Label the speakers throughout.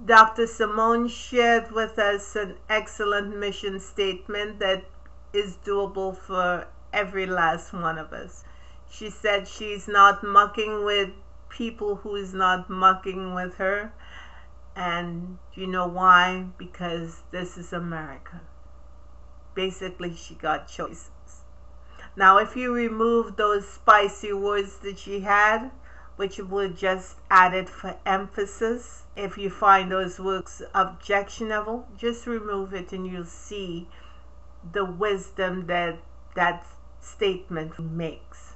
Speaker 1: Dr. Simone shared with us an excellent mission statement that is doable for every last one of us. She said she's not mucking with people who is not mucking with her. And you know why? Because this is America. Basically, she got choices. Now, if you remove those spicy words that she had, which were just added for emphasis, if you find those words objectionable, just remove it and you'll see the wisdom that that statement makes.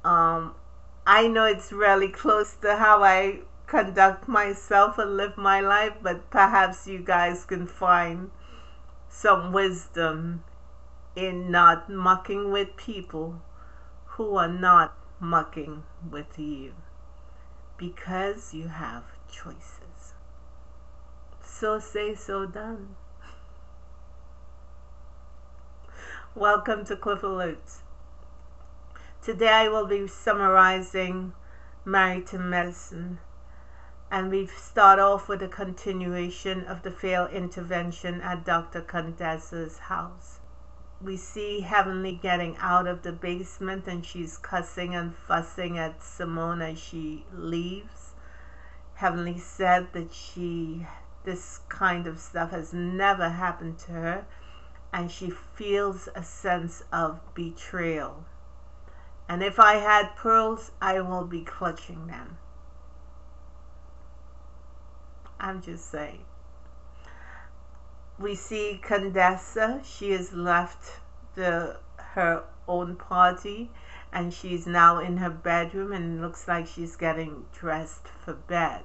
Speaker 1: I know it's really close to how I conduct myself and live my life, but perhaps you guys can find some wisdom in not mucking with people who are not mucking with you, because you have choices. So say, so done. Welcome to Cliff Alerts. Today I will be summarizing Married to Medicine, and we start off with a continuation of the failed intervention at Dr. Condessa's house. We see Heavenly getting out of the basement and she's cussing and fussing at Simone as she leaves. Heavenly said that this kind of stuff has never happened to her, and she feels a sense of betrayal. And if I had pearls, I will be clutching them. I'm just saying. We see Condessa. She has left her own party and she's now in her bedroom, and it looks like she's getting dressed for bed.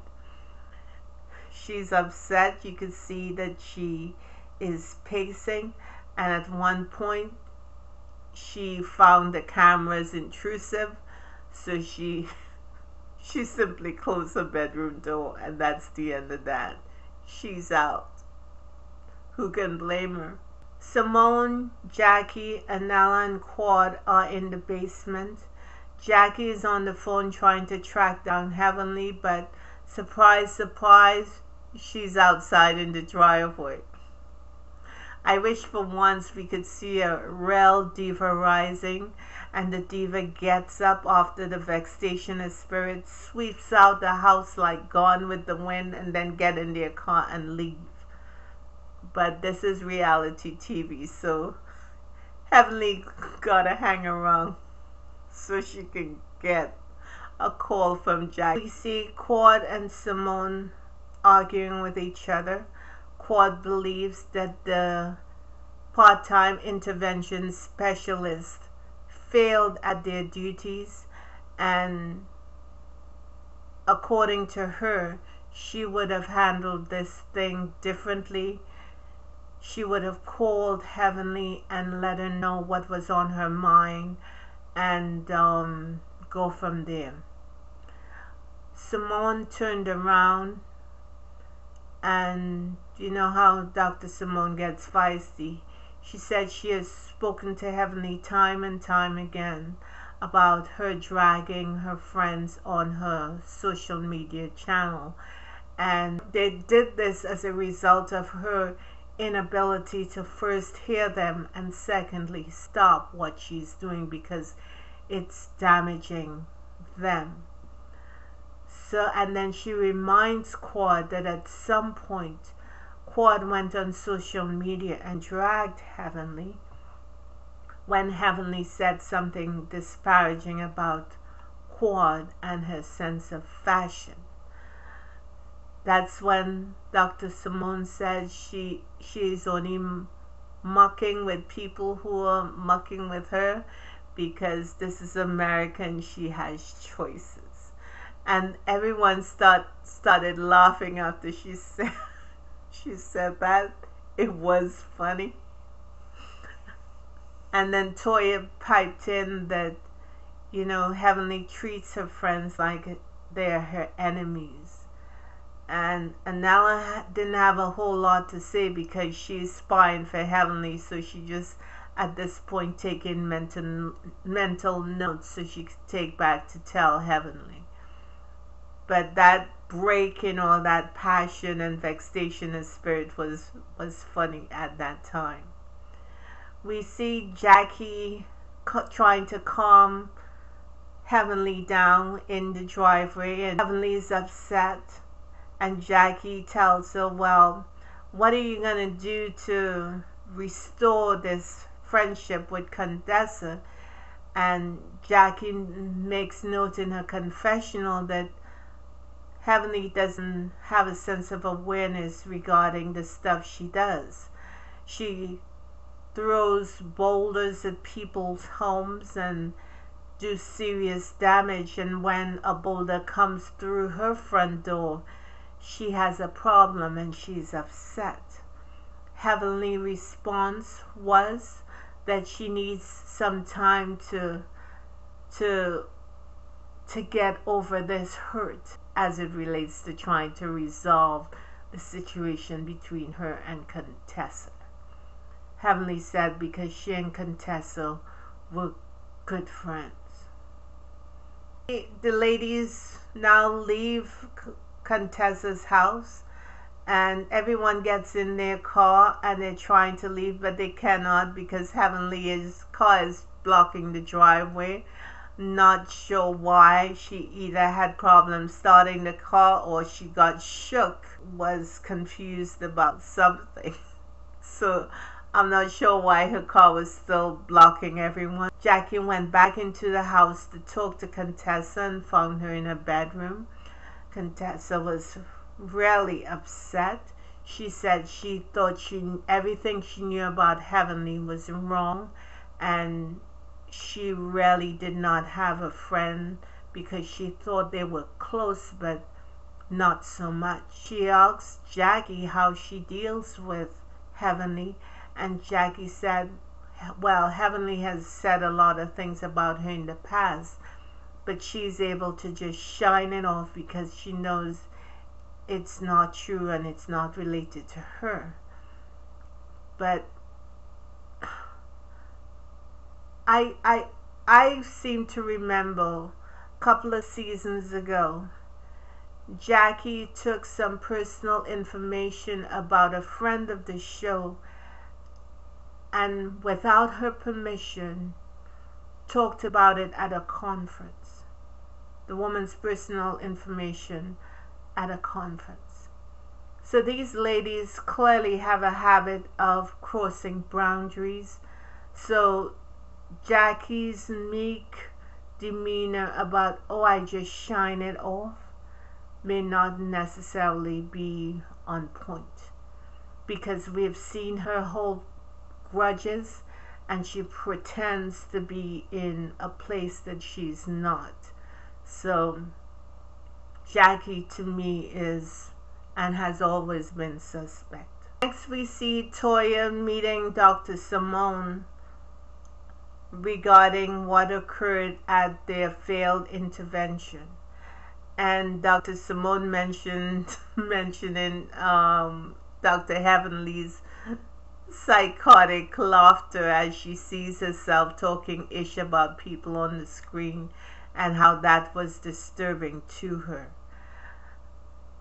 Speaker 1: She's upset. You can see that she is pacing, and at one point she found the cameras intrusive, so she simply closed her bedroom door, and that's the end of that. She's out. Who can blame her? Simone, Jackie, Anala, and Quad are in the basement. Jackie is on the phone trying to track down Heavenly, but surprise, surprise, she's outside in the driveway. I wish for once we could see a real diva rising, and the diva gets up after the vexation of spirit, sweeps out the house like Gone with the Wind, and then get in their car and leave. But this is reality TV, so Heavenly gotta hang around so she can get a call from Jack. We see Quad and Simone arguing with each other. Quad believes that the part-time intervention specialist failed at their duties, and according to her, she would have handled this thing differently. She would have called Heavenly and let her know what was on her mind, and go from there. Simone turned around, and you know how Dr. Simone gets feisty. She said she has spoken to Heavenly time and time again about her dragging her friends on her social media channel, and they did this as a result of her inability to first hear them, and secondly stop what she's doing because it's damaging them. So, and then she reminds Quad that at some point Quad went on social media and dragged Heavenly when Heavenly said something disparaging about Quad and her sense of fashion. That's when Dr. Simone said she's only mucking with people who are mucking with her, because this is America and she has choices. And everyone started laughing after she said that. It was funny. And then Toya piped in that, you know, Heavenly treats her friends like they're her enemies. And Anala didn't have a whole lot to say because she's spying for Heavenly, so she just at this point taking mental notes so she could take back to tell Heavenly. But that breaking all that passion and vexation of spirit was funny at that time. We see Jackie trying to calm Heavenly down in the driveway, and Heavenly is upset, and Jackie tells her, well, what are you going to do to restore this friendship with Contessa? And Jackie makes note in her confessional that Heavenly doesn't have a sense of awareness regarding the stuff she does. She throws boulders at people's homes and do serious damage, and when a boulder comes through her front door, she has a problem and she's upset. Heavenly response was that she needs some time to get over this hurt as it relates to trying to resolve the situation between her and Contessa. Heavenly said because she and Contessa were good friends. The ladies now leave Contessa's house, and everyone gets in their car and they're trying to leave, but they cannot because Heavenly's car is blocking the driveway. Not sure why. She either had problems starting the car or she got shook, was confused about something. So I'm not sure why her car was still blocking everyone. Jackie went back into the house to talk to Contessa and found her in her bedroom. Contessa was really upset. She said she thought everything she knew about Heavenly was wrong, and she really did not have a friend because she thought they were close but not so much. She asked Jackie how she deals with Heavenly, and Jackie said, well, Heavenly has said a lot of things about her in the past, but she's able to just shine it off because she knows it's not true and it's not related to her. But I seem to remember a couple of seasons ago, Jackie took some personal information about a friend of the show and without her permission talked about it at a conference. The woman's personal information at a conference. So these ladies clearly have a habit of crossing boundaries. So Jackie's meek demeanor about, oh, I just shine it off, may not necessarily be on point, because we've seen her hold grudges and she pretends to be in a place that she's not. So Jackie to me is and has always been suspect. Next we see Toya meeting Dr. Simone regarding what occurred at their failed intervention. And Dr. Simone mentioning Dr. Heavenly's psychotic laughter as she sees herself talking ish about people on the screen and how that was disturbing to her.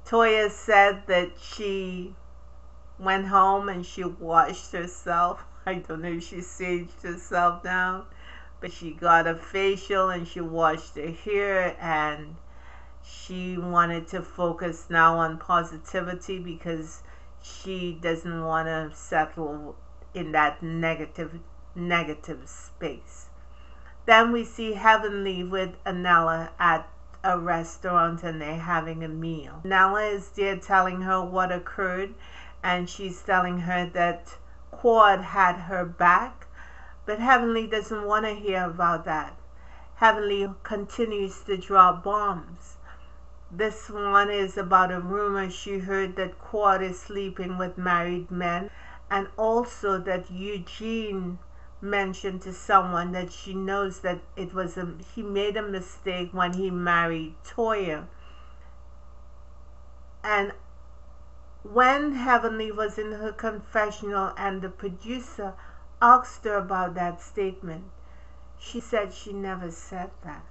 Speaker 1: Toya said that she went home and she washed herself. I don't know if she saged herself down, but she got a facial and she washed her hair, and she wanted to focus now on positivity because she doesn't want to settle in that negative space. Then we see Heavenly with Anella at a restaurant and they're having a meal. Anella is there telling her what occurred, and she's telling her that Quad had her back, but Heavenly doesn't want to hear about that. Heavenly continues to drop bombs. This one is about a rumor she heard that Quad is sleeping with married men, and also that Eugene mentioned to someone that she knows that he made a mistake when he married Toya. And when Heavenly was in her confessional and the producer asked her about that statement, she said she never said that.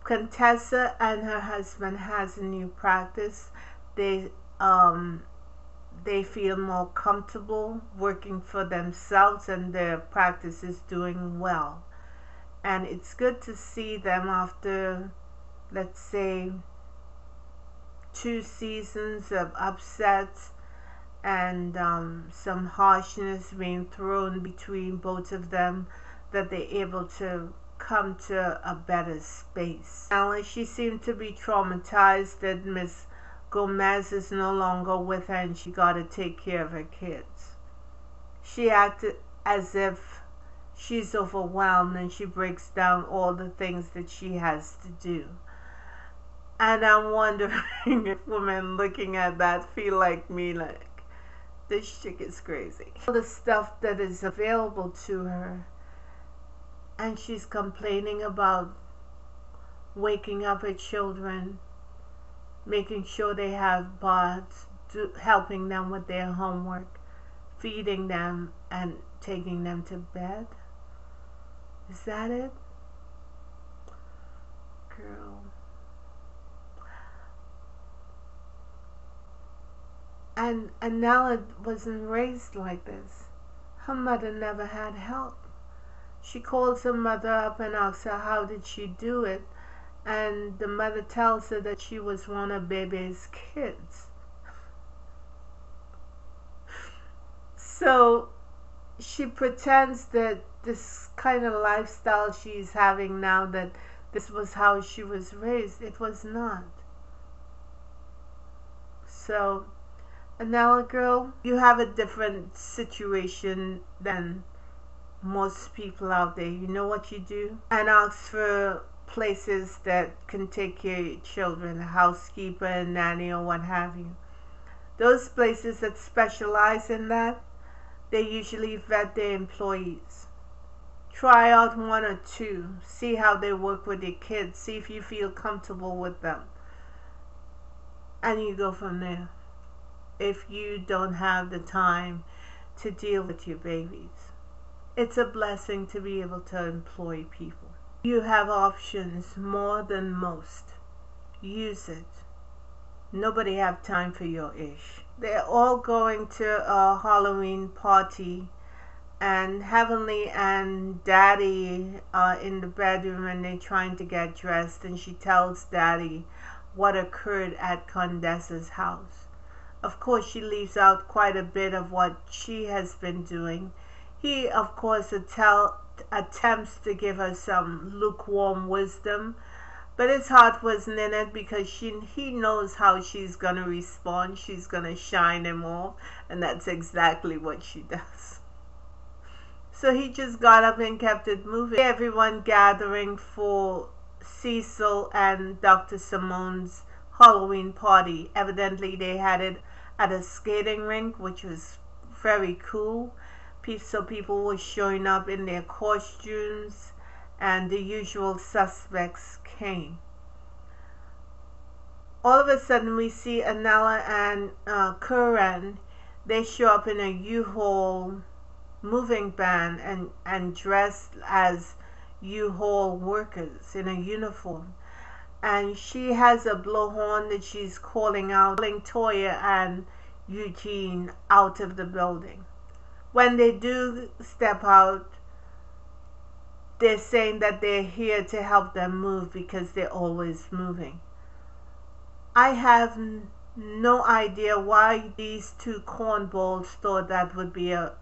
Speaker 1: Contessa and her husband has a new practice. They um they feel more comfortable working for themselves, and their practice is doing well. And it's good to see them after, let's say, 2 seasons of upsets and some harshness being thrown between both of them, that they're able to come to a better space. Now, she seemed to be traumatized that Miss Gomez is no longer with her and she got to take care of her kids. She acted as if she's overwhelmed, and she breaks down all the things that she has to do. And I'm wondering if women looking at that feel like me, like, this chick is crazy. All the stuff that is available to her, and she's complaining about waking up her children, making sure they have baths, helping them with their homework, feeding them, and taking them to bed. Is that it? Girl. And Nella wasn't raised like this. Her mother never had help. She calls her mother up and asks her how did she do it, and the mother tells her that she was one of baby's kids. So she pretends that this kind of lifestyle she's having now, that this was how she was raised. It was not. So, Anella girl, you have a different situation than most people out there. You know what you do? And ask for places that can take care of your children, a housekeeper, a nanny, or what have you. Those places that specialize in that, they usually vet their employees. Try out 1 or 2. See how they work with your kids. See if you feel comfortable with them. And you go from there. If you don't have the time to deal with your babies. It's a blessing to be able to employ people. You have options more than most. Use it. Nobody have time for your ish. They're all going to a Halloween party, and Heavenly and Daddy are in the bedroom and they're trying to get dressed, and she tells Daddy what occurred at Condessa's house. Of course, she leaves out quite a bit of what she has been doing. He, of course, attempts to give her some lukewarm wisdom, but his heart wasn't in it, because he knows how she's going to respond. She's going to shine him off, and that's exactly what she does. So he just got up and kept it moving. Everyone gathering for Cecil and Dr. Simone's Halloween party. Evidently, they had it at a skating rink, which was very cool. So people were showing up in their costumes, and the usual suspects came. All of a sudden, we see Anella and Curran. They show up in a U-Haul moving van and dressed as U-Haul workers in a uniform. And she has a blowhorn that she's calling Toya and Eugene out of the building. When they do step out, they're saying that they're here to help them move because they're always moving. I have no idea why these 2 cornballs thought that would be a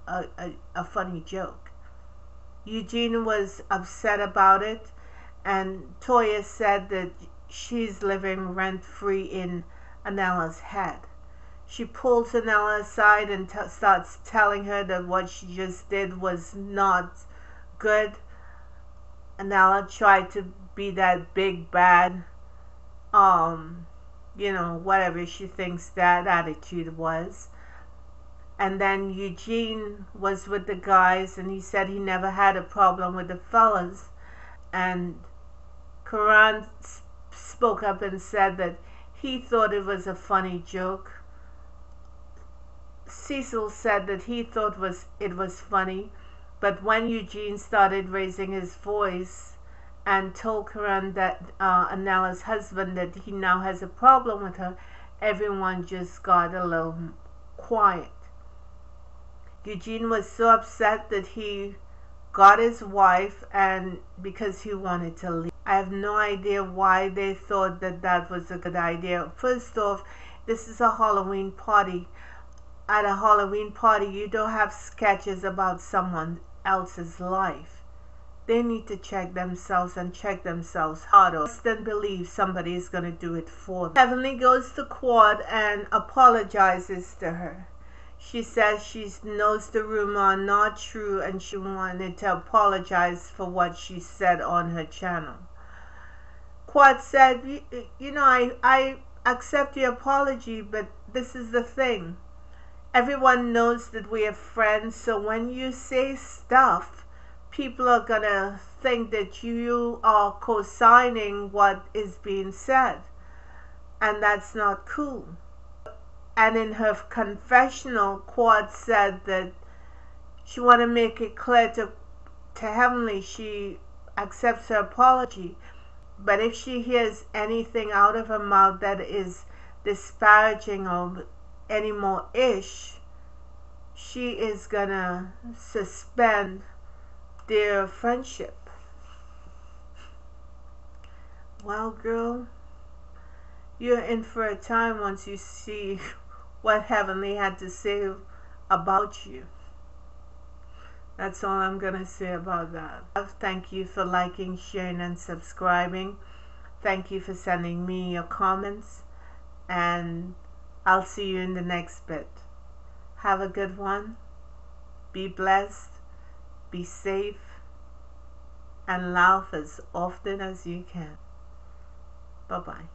Speaker 1: funny joke. Eugene was upset about it, and Toya said that she's living rent-free in Anella's head. She pulls Anella aside and starts telling her that what she just did was not good. Anella tried to be that big bad, whatever she thinks that attitude was. And then Eugene was with the guys, and he said he never had a problem with the fellas. And Karan spoke up and said that he thought it was a funny joke. Cecil said that he thought it was funny, but when Eugene started raising his voice and told Karen that Anella's husband, that he now has a problem with her, everyone just got a little quiet. Eugene was so upset that he got his wife, and because he wanted to leave. I have no idea why they thought that that was a good idea. First off, this is a Halloween party. At a Halloween party, you don't have sketches about someone else's life. They need to check themselves and check themselves harder. Less than believe somebody is going to do it for them. Heavenly goes to court and apologizes to her. She says she knows the rumor are not true, and she wanted to apologize for what she said on her channel. Court said, you know, I accept your apology, but this is the thing. Everyone knows that we are friends, so when you say stuff, people are going to think that you are co-signing what is being said, and that's not cool. And in her confessional, Court said that she want to make it clear to Heavenly she accepts her apology, but if she hears anything out of her mouth that is disparaging or any more she is gonna suspend their friendship. Well, girl, you're in for a time once you see what Heavenly had to say about you. That's all I'm going to say about that. Thank you for liking, sharing, and subscribing. Thank you for sending me your comments. And I'll see you in the next bit. Have a good one. Be blessed. Be safe. And laugh as often as you can. Bye-bye.